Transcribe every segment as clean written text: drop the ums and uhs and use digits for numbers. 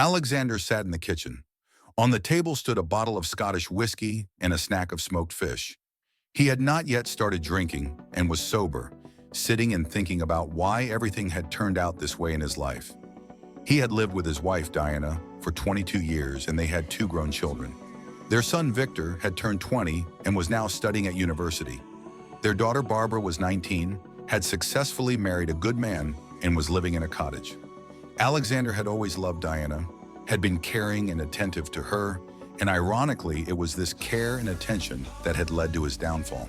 Alexander sat in the kitchen. On the table stood a bottle of Scottish whiskey and a snack of smoked fish. He had not yet started drinking and was sober, sitting and thinking about why everything had turned out this way in his life. He had lived with his wife, Diana, for 22 years, and they had 2 grown children. Their son, Victor, had turned 20 and was now studying at university. Their daughter, Barbara, was 19, had successfully married a good man, and was living in a cottage. Alexander had always loved Diana, had been caring and attentive to her, and ironically, it was this care and attention that had led to his downfall.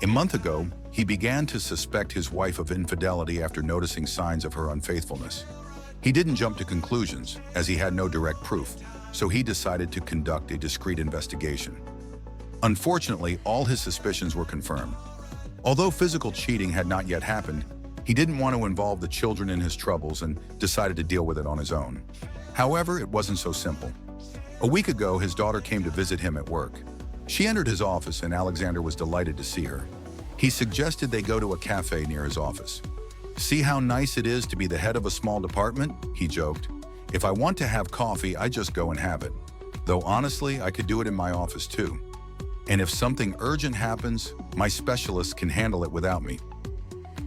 A month ago, he began to suspect his wife of infidelity after noticing signs of her unfaithfulness. He didn't jump to conclusions, as he had no direct proof, so he decided to conduct a discreet investigation. Unfortunately, all his suspicions were confirmed. Although physical cheating had not yet happened, he didn't want to involve the children in his troubles and decided to deal with it on his own. However, it wasn't so simple. A week ago, his daughter came to visit him at work. She entered his office and Alexander was delighted to see her. He suggested they go to a cafe near his office. "See how nice it is to be the head of a small department?" he joked. "If I want to have coffee, I just go and have it. Though honestly, I could do it in my office too. And if something urgent happens, my specialist can handle it without me."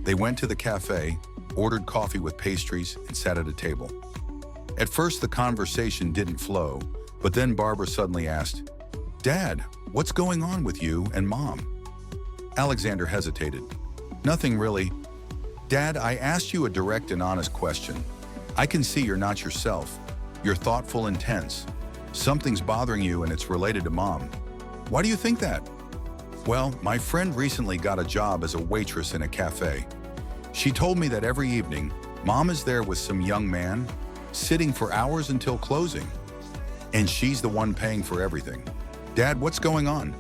They went to the cafe, ordered coffee with pastries, and sat at a table. At first, the conversation didn't flow, but then Barbara suddenly asked, "Dad, what's going on with you and Mom?" Alexander hesitated. "Nothing really. Dad, I asked you a direct and honest question. I can see you're not yourself. You're thoughtful and tense. Something's bothering you and it's related to Mom. Why do you think that?" "Well, my friend recently got a job as a waitress in a cafe. She told me that every evening, Mom is there with some young man, sitting for hours until closing. And she's the one paying for everything. Dad, what's going on?"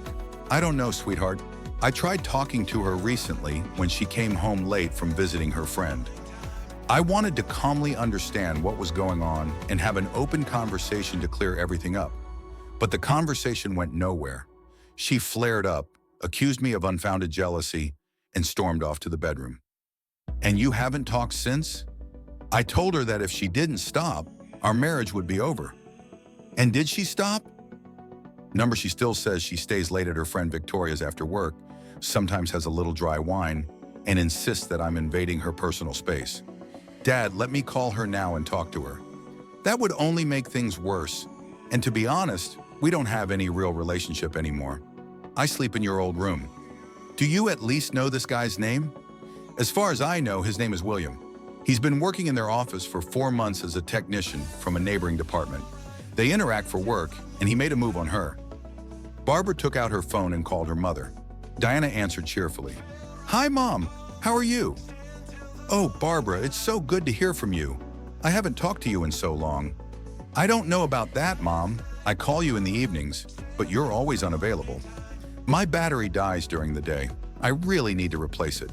"I don't know, sweetheart. I tried talking to her recently when she came home late from visiting her friend. I wanted to calmly understand what was going on and have an open conversation to clear everything up. But the conversation went nowhere. She flared up, accused me of unfounded jealousy, and stormed off to the bedroom." "And you haven't talked since?" "I told her that if she didn't stop, our marriage would be over." "And did she stop?" She still says she stays late at her friend Victoria's after work, sometimes has a little dry wine, and insists that I'm invading her personal space. Dad, let me call her now and talk to her." "That would only make things worse. And to be honest, we don't have any real relationship anymore. I sleep in your old room." "Do you at least know this guy's name?" "As far as I know, his name is William. He's been working in their office for 4 months as a technician from a neighboring department. They interact for work, and he made a move on her." Barbara took out her phone and called her mother. Diana answered cheerfully. "Hi, Mom. How are you?" "Oh, Barbara, it's so good to hear from you. I haven't talked to you in so long." "I don't know about that, Mom. I call you in the evenings, but you're always unavailable. My battery dies during the day. I really need to replace it.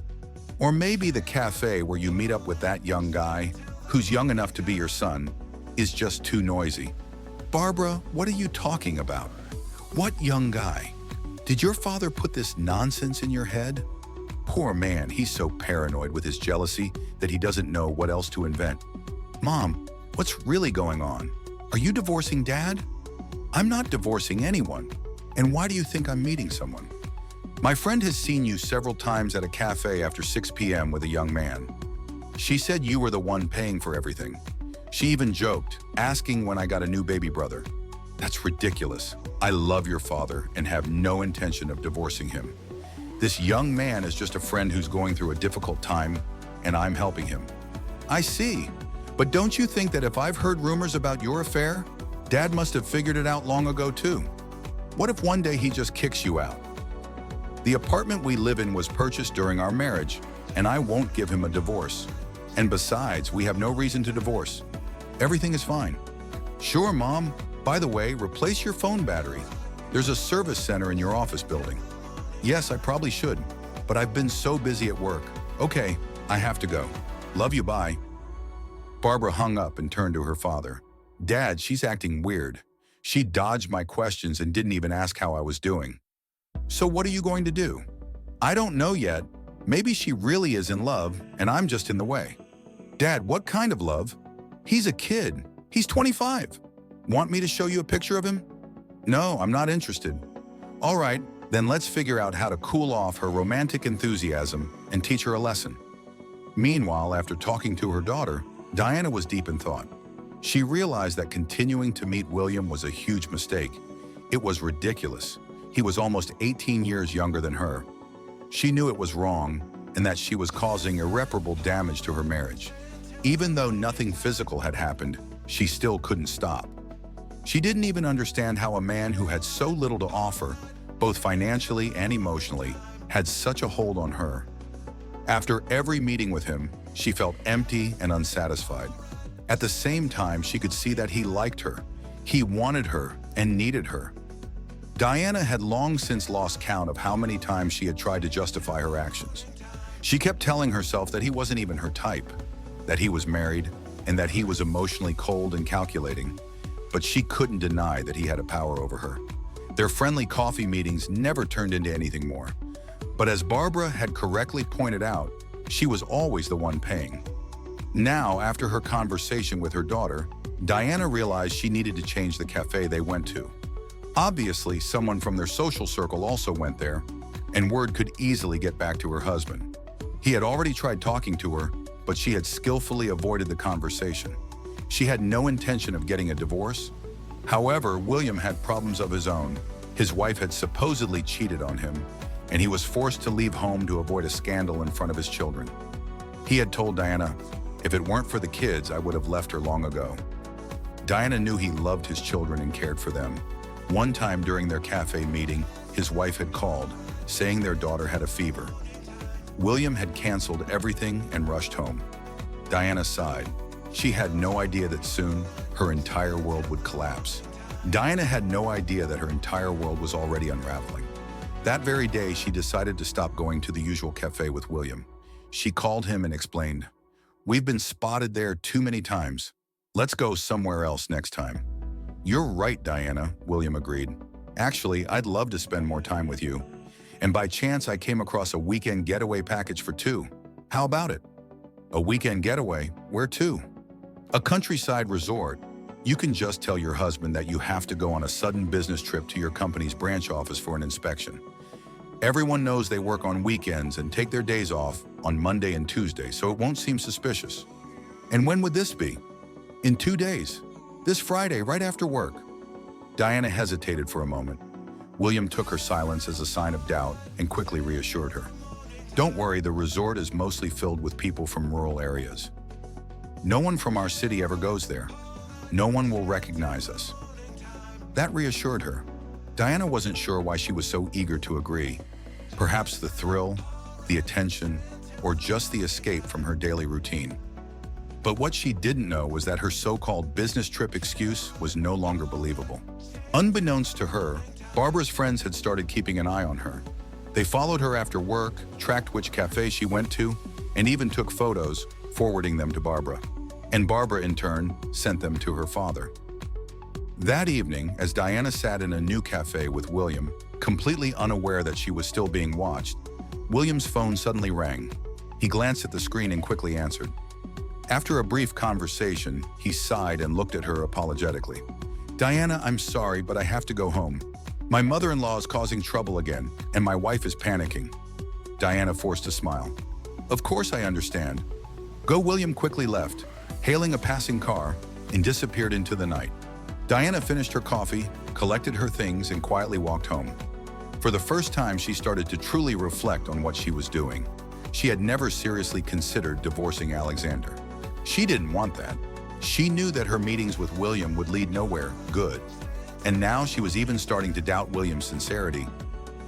Or maybe the cafe where you meet up with that young guy, who's young enough to be your son, is just too noisy." "Barbara, what are you talking about? What young guy? Did your father put this nonsense in your head?" "Poor man, he's so paranoid with his jealousy that he doesn't know what else to invent." "Mom, what's really going on? Are you divorcing Dad?" "I'm not divorcing anyone. And why do you think I'm meeting someone?" "My friend has seen you several times at a cafe after 6 p.m. with a young man. She said you were the one paying for everything. She even joked, asking when I got a new baby brother." "That's ridiculous. I love your father and have no intention of divorcing him. This young man is just a friend who's going through a difficult time, and I'm helping him." "I see. But don't you think that if I've heard rumors about your affair, Dad must have figured it out long ago too? What if one day he just kicks you out?" "The apartment we live in was purchased during our marriage, and I won't give him a divorce. And besides, we have no reason to divorce. Everything is fine." "Sure, Mom. By the way, replace your phone battery. There's a service center in your office building." "Yes, I probably should, but I've been so busy at work. Okay, I have to go. Love you, bye." Barbara hung up and turned to her father. "Dad, she's acting weird. She dodged my questions and didn't even ask how I was doing." "So what are you going to do?" "I don't know yet. Maybe she really is in love, and I'm just in the way." "Dad, what kind of love? He's a kid. He's 25. Want me to show you a picture of him? No, I'm not interested. All right, then let's figure out how to cool off her romantic enthusiasm and teach her a lesson. Meanwhile, after talking to her daughter, Diana was deep in thought. She realized that continuing to meet William was a huge mistake. It was ridiculous. He was almost 18 years younger than her. She knew it was wrong and that she was causing irreparable damage to her marriage. Even though nothing physical had happened, she still couldn't stop. She didn't even understand how a man who had so little to offer, both financially and emotionally, had such a hold on her. After every meeting with him, she felt empty and unsatisfied. At the same time, she could see that he liked her. He wanted her and needed her. Diana had long since lost count of how many times she had tried to justify her actions. She kept telling herself that he wasn't even her type, that he was married, and that he was emotionally cold and calculating. But she couldn't deny that he had a power over her. Their friendly coffee meetings never turned into anything more. But as Barbara had correctly pointed out, she was always the one paying. Now, after her conversation with her daughter, Diana realized she needed to change the cafe they went to. Obviously, someone from their social circle also went there, and word could easily get back to her husband. He had already tried talking to her, but she had skillfully avoided the conversation. She had no intention of getting a divorce. However, William had problems of his own. His wife had supposedly cheated on him, and he was forced to leave home to avoid a scandal in front of his children. He had told Diana, "If it weren't for the kids, I would have left her long ago." Diana knew he loved his children and cared for them. One time during their cafe meeting, his wife had called, saying their daughter had a fever. William had canceled everything and rushed home. Diana sighed. She had no idea that soon, her entire world would collapse. Diana had no idea that her entire world was already unraveling. That very day, she decided to stop going to the usual cafe with William. She called him and explained, "We've been spotted there too many times. Let's go somewhere else next time." "You're right, Diana," William agreed. "Actually, I'd love to spend more time with you. And by chance, I came across a weekend getaway package for two. How about it?" "A weekend getaway? Where to?" "A countryside resort. You can just tell your husband that you have to go on a sudden business trip to your company's branch office for an inspection. Everyone knows they work on weekends and take their days off on Monday and Tuesday, so it won't seem suspicious." "And when would this be?" "In 2 days. This Friday, right after work." Diana hesitated for a moment. William took her silence as a sign of doubt and quickly reassured her. "Don't worry, the resort is mostly filled with people from rural areas. No one from our city ever goes there. No one will recognize us." That reassured her. Diana wasn't sure why she was so eager to agree. Perhaps the thrill, the attention, or just the escape from her daily routine. But what she didn't know was that her so-called business trip excuse was no longer believable. Unbeknownst to her, Barbara's friends had started keeping an eye on her. They followed her after work, tracked which cafe she went to, and even took photos, forwarding them to Barbara. And Barbara, in turn, sent them to her father. That evening, as Diana sat in a new cafe with William, completely unaware that she was still being watched, William's phone suddenly rang. He glanced at the screen and quickly answered. After a brief conversation, he sighed and looked at her apologetically. "Diana, I'm sorry, but I have to go home. My mother-in-law is causing trouble again, and my wife is panicking." Diana forced a smile. "Of course I understand. Go." William quickly left, hailing a passing car, and disappeared into the night. Diana finished her coffee, collected her things, and quietly walked home. For the first time, she started to truly reflect on what she was doing. She had never seriously considered divorcing Alexander. She didn't want that. She knew that her meetings with William would lead nowhere good. And now she was even starting to doubt William's sincerity.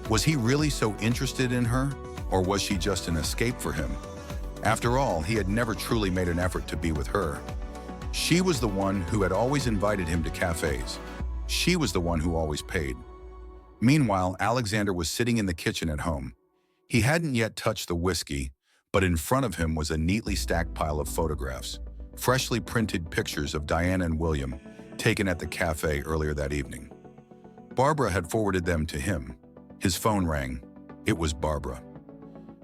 Was he really so interested in her, or was she just an escape for him? After all, he had never truly made an effort to be with her. She was the one who had always invited him to cafes. She was the one who always paid. Meanwhile, Alexander was sitting in the kitchen at home. He hadn't yet touched the whiskey, but in front of him was a neatly stacked pile of photographs, freshly printed pictures of Diana and William, taken at the cafe earlier that evening. Barbara had forwarded them to him. His phone rang. It was Barbara.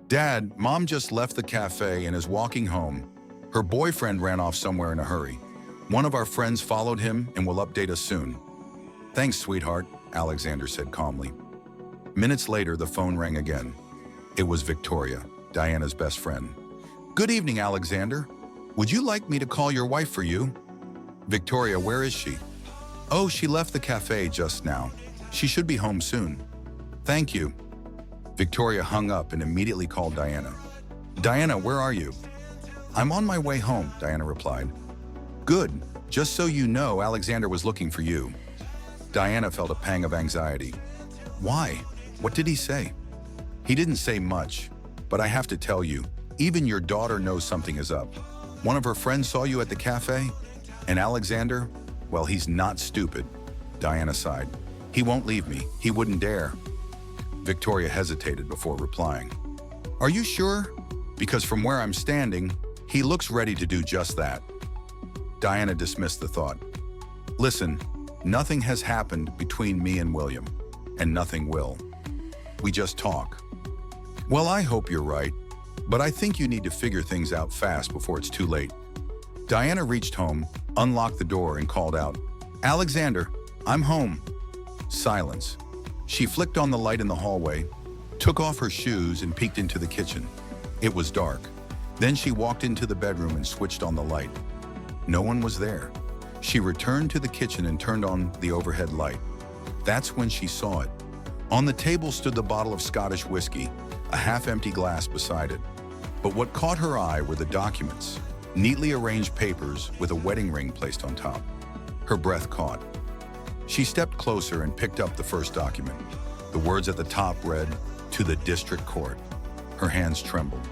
"Dad, Mom just left the cafe and is walking home. Her boyfriend ran off somewhere in a hurry. One of our friends followed him and will update us soon. Thanks, sweetheart, Alexander said calmly. Minutes later, the phone rang again. It was Victoria, Diana's best friend. Good evening, Alexander. Would you like me to call your wife for you? Victoria, where is she? Oh, she left the cafe just now. She should be home soon. Thank you. Victoria hung up and immediately called Diana. Diana, where are you? I'm on my way home, Diana replied. Good. Just so you know, Alexander was looking for you. Diana felt a pang of anxiety. Why? What did he say? He didn't say much, but I have to tell you, even your daughter knows something is up. One of her friends saw you at the cafe, and Alexander, well, he's not stupid. Diana sighed. He won't leave me. He wouldn't dare. Victoria hesitated before replying. Are you sure? Because from where I'm standing, he looks ready to do just that. Diana dismissed the thought. Listen, nothing has happened between me and William, and nothing will. We just talk. Well, I hope you're right, but I think you need to figure things out fast before it's too late. Diana reached home, unlocked the door, and called out, Alexander, I'm home. Silence. She flicked on the light in the hallway, took off her shoes, and peeked into the kitchen. It was dark. Then she walked into the bedroom and switched on the light. No one was there. She returned to the kitchen and turned on the overhead light. That's when she saw it. On the table stood the bottle of Scottish whiskey, a half-empty glass beside it. But what caught her eye were the documents, neatly arranged papers with a wedding ring placed on top. Her breath caught. She stepped closer and picked up the first document. The words at the top read, "To the District Court." Her hands trembled.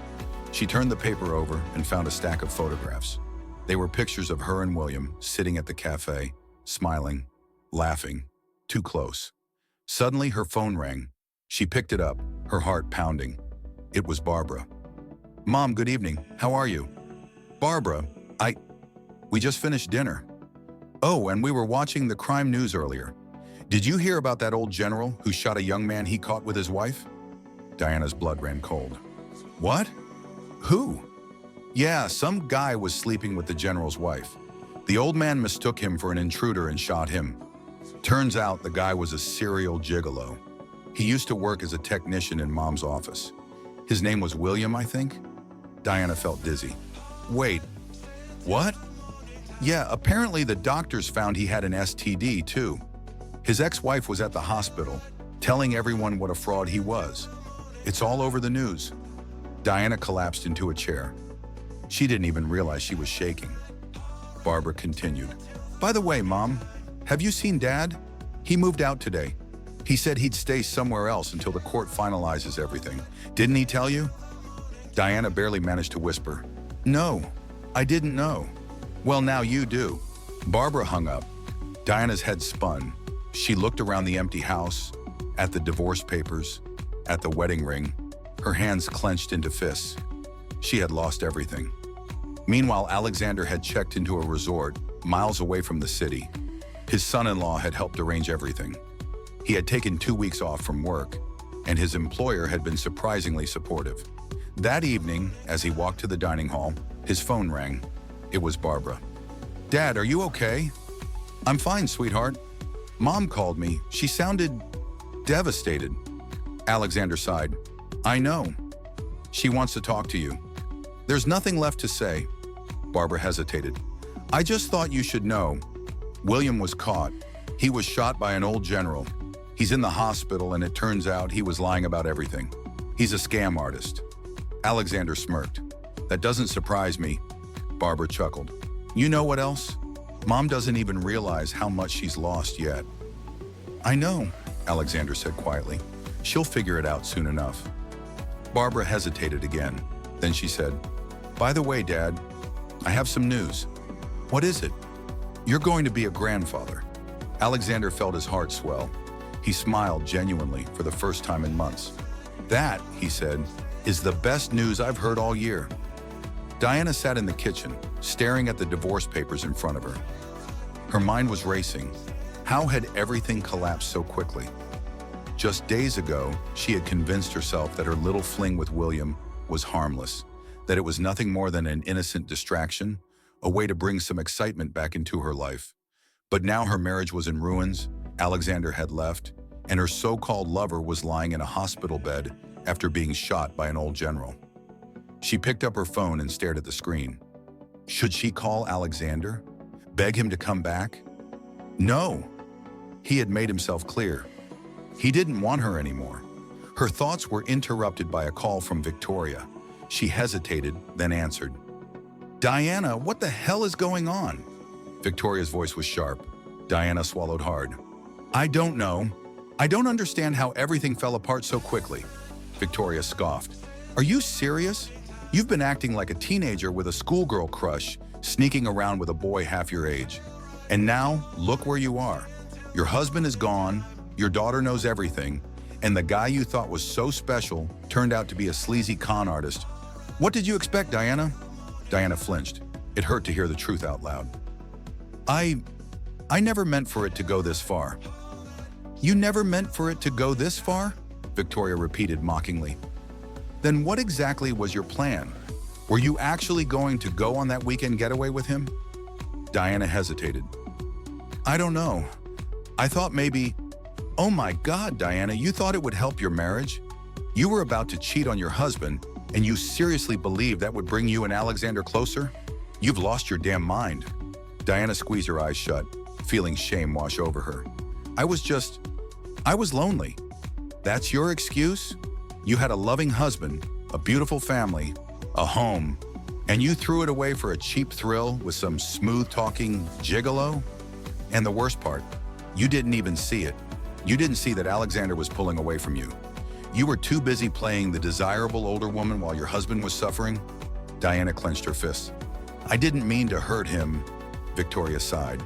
She turned the paper over and found a stack of photographs. They were pictures of her and William sitting at the cafe, smiling, laughing, too close. Suddenly, her phone rang. She picked it up, her heart pounding. It was Barbara. Mom, good evening. How are you? Barbara, we just finished dinner. Oh, and we were watching the crime news earlier. Did you hear about that old general who shot a young man he caught with his wife? Diana's blood ran cold. What? Who? Yeah, some guy was sleeping with the general's wife. The old man mistook him for an intruder and shot him. Turns out the guy was a serial gigolo. He used to work as a technician in Mom's office. His name was William, I think? Diana felt dizzy. Wait, what? Yeah, apparently the doctors found he had an STD too. His ex-wife was at the hospital, telling everyone what a fraud he was. It's all over the news. Diana collapsed into a chair. She didn't even realize she was shaking. Barbara continued. By the way, Mom, have you seen Dad? He moved out today. He said he'd stay somewhere else until the court finalizes everything. Didn't he tell you? Diana barely managed to whisper. No, I didn't know. Well, now you do. Barbara hung up. Diana's head spun. She looked around the empty house, at the divorce papers, at the wedding ring. Her hands clenched into fists. She had lost everything. Meanwhile, Alexander had checked into a resort miles away from the city. His son-in-law had helped arrange everything. He had taken 2 weeks off from work, and his employer had been surprisingly supportive. That evening, as he walked to the dining hall, his phone rang. It was Barbara. Dad, are you okay? I'm fine, sweetheart. Mom called me. She sounded devastated. Alexander sighed. I know. She wants to talk to you. There's nothing left to say. Barbara hesitated. I just thought you should know. William was caught. He was shot by an old general. He's in the hospital, and it turns out he was lying about everything. He's a scam artist. Alexander smirked. That doesn't surprise me. Barbara chuckled. You know what else? Mom doesn't even realize how much she's lost yet. I know, Alexander said quietly. She'll figure it out soon enough. Barbara hesitated again. Then she said, By the way, Dad, I have some news. What is it? You're going to be a grandfather. Alexander felt his heart swell. He smiled genuinely for the first time in months. That, he said, is the best news I've heard all year. Diana sat in the kitchen, staring at the divorce papers in front of her. Her mind was racing. How had everything collapsed so quickly? Just days ago, she had convinced herself that her little fling with William was harmless, that it was nothing more than an innocent distraction, a way to bring some excitement back into her life. But now her marriage was in ruins, Alexander had left, and her so-called lover was lying in a hospital bed after being shot by an old general. She picked up her phone and stared at the screen. Should she call Alexander? Beg him to come back? No. He had made himself clear. He didn't want her anymore. Her thoughts were interrupted by a call from Victoria. She hesitated, then answered. Diana, what the hell is going on? Victoria's voice was sharp. Diana swallowed hard. I don't know. I don't understand how everything fell apart so quickly. Victoria scoffed. Are you serious? You've been acting like a teenager with a schoolgirl crush, sneaking around with a boy half your age. And now, look where you are. Your husband is gone, your daughter knows everything, and the guy you thought was so special turned out to be a sleazy con artist. What did you expect, Diana? Diana flinched. It hurt to hear the truth out loud. I never meant for it to go this far. You never meant for it to go this far? Victoria repeated mockingly. Then what exactly was your plan? Were you actually going to go on that weekend getaway with him? Diana hesitated. I don't know. I thought maybe... Oh my God, Diana, you thought it would help your marriage? You were about to cheat on your husband, and you seriously believed that would bring you and Alexander closer? You've lost your damn mind. Diana squeezed her eyes shut, feeling shame wash over her. I was lonely. That's your excuse? You had a loving husband, a beautiful family, a home, and you threw it away for a cheap thrill with some smooth-talking gigolo? And the worst part, you didn't even see it. You didn't see that Alexander was pulling away from you. You were too busy playing the desirable older woman while your husband was suffering? Diana clenched her fists. I didn't mean to hurt him, Victoria sighed.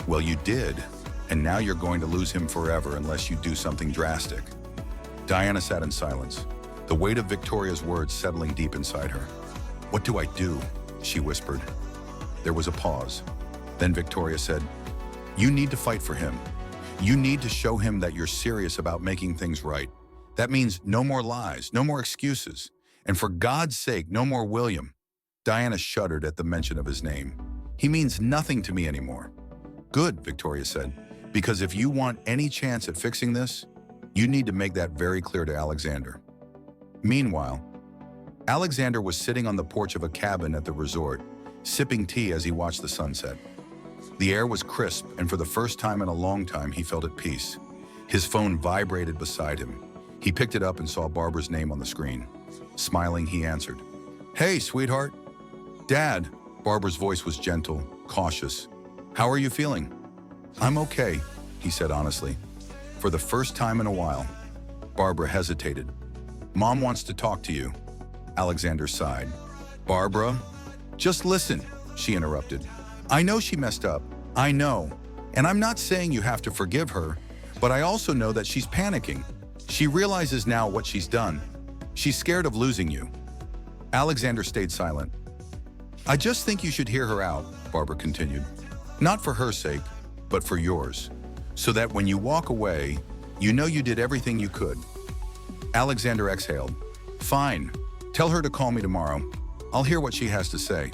Well, you did, and now you're going to lose him forever unless you do something drastic. Diana sat in silence, the weight of Victoria's words settling deep inside her. What do I do? She whispered. There was a pause. Then Victoria said, You need to fight for him. You need to show him that you're serious about making things right. That means no more lies, no more excuses. And for God's sake, no more William. Diana shuddered at the mention of his name. He means nothing to me anymore. Good, Victoria said, because if you want any chance at fixing this, you need to make that very clear to Alexander. Meanwhile, Alexander was sitting on the porch of a cabin at the resort, sipping tea as he watched the sunset. The air was crisp, and for the first time in a long time, he felt at peace. His phone vibrated beside him. He picked it up and saw Barbara's name on the screen. Smiling, he answered. Hey, sweetheart. Dad. Barbara's voice was gentle, cautious. How are you feeling? I'm okay, he said honestly. For the first time in a while. Barbara hesitated. Mom wants to talk to you. Alexander sighed. Barbara? Just listen, she interrupted. I know she messed up. I know. And I'm not saying you have to forgive her, but I also know that she's panicking. She realizes now what she's done. She's scared of losing you. Alexander stayed silent. I just think you should hear her out, Barbara continued. Not for her sake, but for yours. So that when you walk away, you know you did everything you could. Alexander exhaled. Fine. Tell her to call me tomorrow. I'll hear what she has to say.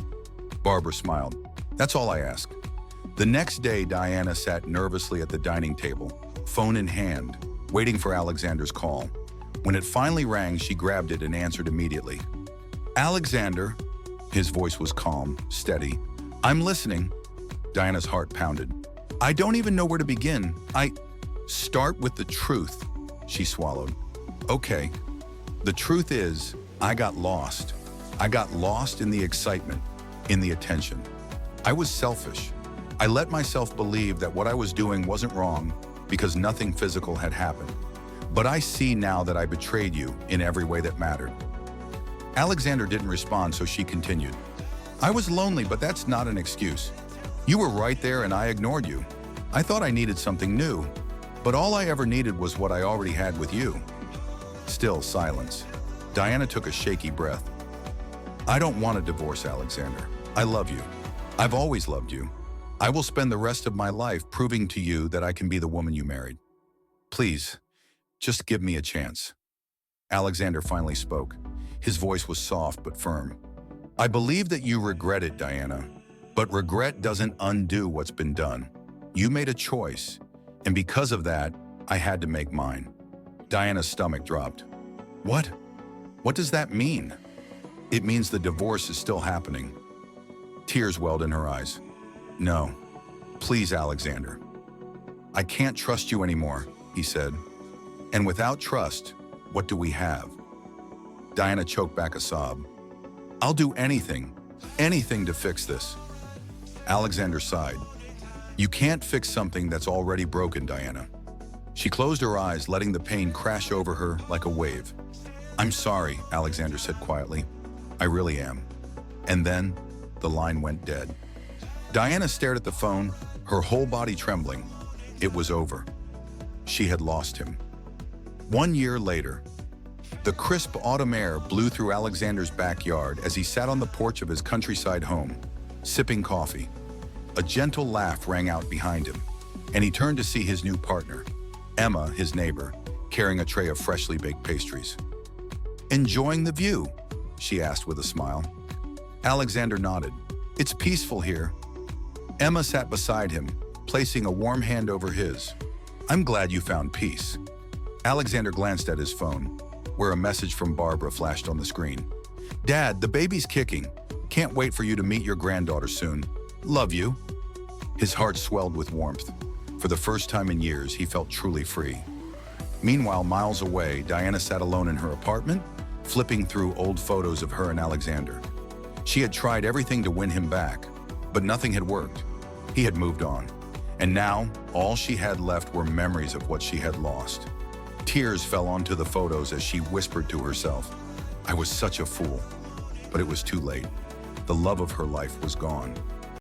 Barbara smiled. That's all I ask. The next day, Diana sat nervously at the dining table, phone in hand, waiting for Alexander's call. When it finally rang, she grabbed it and answered immediately. Alexander, his voice was calm, steady. I'm listening. Diana's heart pounded. I don't even know where to begin. Start with the truth, she swallowed. Okay. The truth is, I got lost. I got lost in the excitement, in the attention. I was selfish. I let myself believe that what I was doing wasn't wrong because nothing physical had happened. But I see now that I betrayed you in every way that mattered. Alexander didn't respond, so she continued. I was lonely, but that's not an excuse. You were right there and I ignored you. I thought I needed something new, but all I ever needed was what I already had with you. Still silence. Diana took a shaky breath. I don't want a divorce, Alexander. I love you. I've always loved you. I will spend the rest of my life proving to you that I can be the woman you married. Please, just give me a chance. Alexander finally spoke. His voice was soft but firm. I believe that you regret it, Diana. But regret doesn't undo what's been done. You made a choice, and because of that, I had to make mine. Diana's stomach dropped. What? What does that mean? It means the divorce is still happening. Tears welled in her eyes. No. Please, Alexander. I can't trust you anymore, he said. And without trust, what do we have? Diana choked back a sob. I'll do anything to fix this. Alexander sighed. You can't fix something that's already broken, Diana. She closed her eyes, letting the pain crash over her like a wave. I'm sorry, Alexander said quietly. I really am. And then the line went dead. Diana stared at the phone, her whole body trembling. It was over. She had lost him. 1 year later, the crisp autumn air blew through Alexander's backyard as he sat on the porch of his countryside home, sipping coffee. A gentle laugh rang out behind him, and he turned to see his new partner, Emma, his neighbor, carrying a tray of freshly baked pastries. Enjoying the view? She asked with a smile. Alexander nodded. It's peaceful here. Emma sat beside him, placing a warm hand over his. I'm glad you found peace. Alexander glanced at his phone, where a message from Barbara flashed on the screen. Dad, the baby's kicking. Can't wait for you to meet your granddaughter soon. Love you. His heart swelled with warmth. For the first time in years, he felt truly free. Meanwhile, miles away, Diana sat alone in her apartment, flipping through old photos of her and Alexander. She had tried everything to win him back, but nothing had worked. He had moved on. And now, all she had left were memories of what she had lost. Tears fell onto the photos as she whispered to herself, I was such a fool. But it was too late. The love of her life was gone.